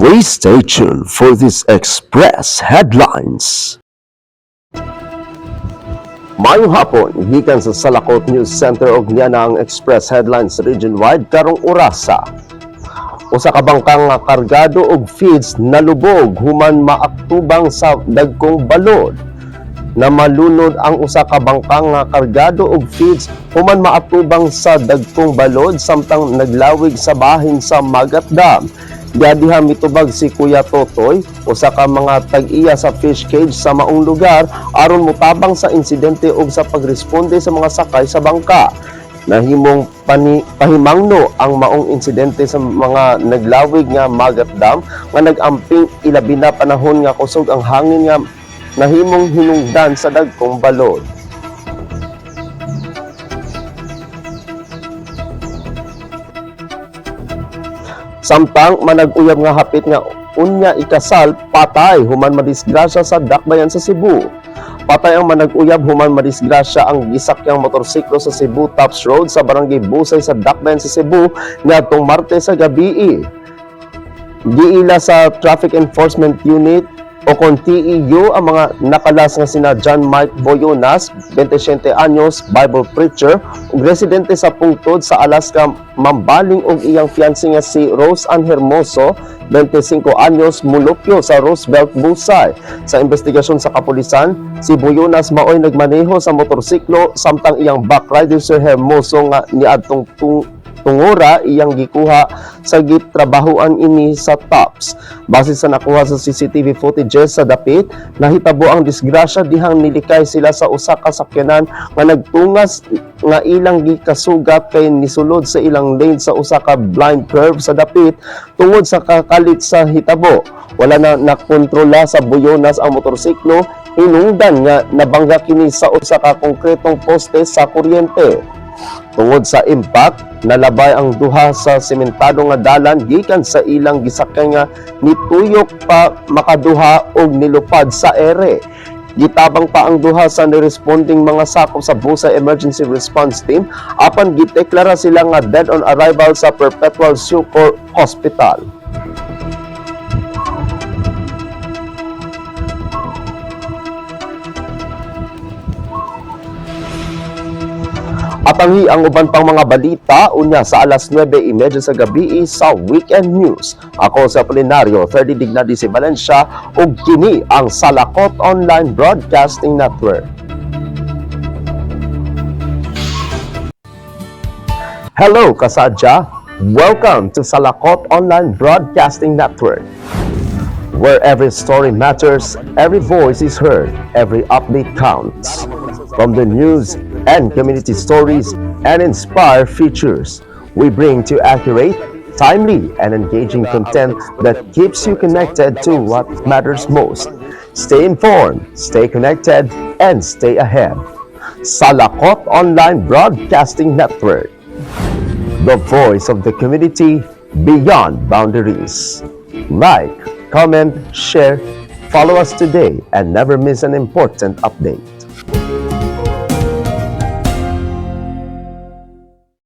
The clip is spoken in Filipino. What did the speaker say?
Please stay tuned for these Express headlines. Mayong hapon, gikan sa Salakot News Center og niya na ang Express headlines region-wide karong orasa. Usa ka bangkang nga kargado og feeds nalubog human maaktubang sa dagkong balod. Na malunod ang usa ka bangkang nga kargado og feeds human maatubang sa dagkong balod samtang naglawig sa bahin sa Magat Dam. Diha mitubag si Kuya Totoy, usa ka mga tag-iya sa fish cage sa maong lugar aron motabang sa insidente ug sa pagresponde sa mga sakay sa bangka. Nahimong pahimangno ang maong insidente sa mga naglawig nga Magat Dam nga nag-amping ilabi na panahon nga kusog ang hangin nga nahimong hinungdan sa dagkong balod. Samtang manag-uyab nga hapit nga unya ikasal patay human madisgrasya sa dakbayan sa Cebu. Patay ang manag-uyab human madisgrasya ang gisakyang motorsiklo sa Cebu Tops Road sa barangay Busay sa dakbayan sa Cebu niadtong Martes sa gabii. Giila sa Traffic Enforcement Unit o kon TEU ang mga nakalas nga sina John Mike Boyonas, 27 anyos, Bible preacher, ug residente sa Pungtod sa Alaska, mambaling og iyang fiancé nga si Rose Ann Hermoso, 25 anyos, mulupyo sa Roosevelt, Busay. Sa investigasyon sa kapulisan, si Boyonas maoy nagmaneho sa motorsiklo samtang iyang backrider si Hermoso nga niadtong tungora iyang gikuha sa gitrabahuan ini sa Tops. Base sa nakuha sa CCTV footages sa dapit, nahitabo ang disgrasya dihang nilikay sila sa usa ka sakyanan nga nagtungas nga ilang gikasugat kay nisulod sa ilang lane sa usa ka blind curve sa dapit tungod sa kakalit sa hitabo. Wala na nakontrola sa Boyonas ang motorsiklo, hinungdan nga nabangga kini sa usa ka konkretong poste sa kuryente. Tungod sa impact, nalabay ang duha sa sementado nga dalan gikan sa ilang gisakyan nga nituyok pa makaduha og nilupad sa ere. Gitabang pa ang duha sa niresponding mga sakop sa Busay Emergency Response Team apan giteklara sila nga dead on arrival sa Perpetual Succor Hospital. Atangi ang uban pang mga balita unya sa alas 9:30 sa gabi sa Weekend News. Ako sa Apolinario, 30 Dignadi si Valencia ug kini ang Salakot Online Broadcasting Network. Hello kasadya, welcome to Salakot Online Broadcasting Network. Where every story matters, every voice is heard, every update counts. From the news and community stories and inspire features, we bring to accurate, timely, and engaging content that keeps you connected to what matters most. Stay informed, stay connected, and stay ahead. Salakot Online Broadcasting Network, the voice of the community beyond boundaries. Like, comment, share, follow us today, and never miss an important update.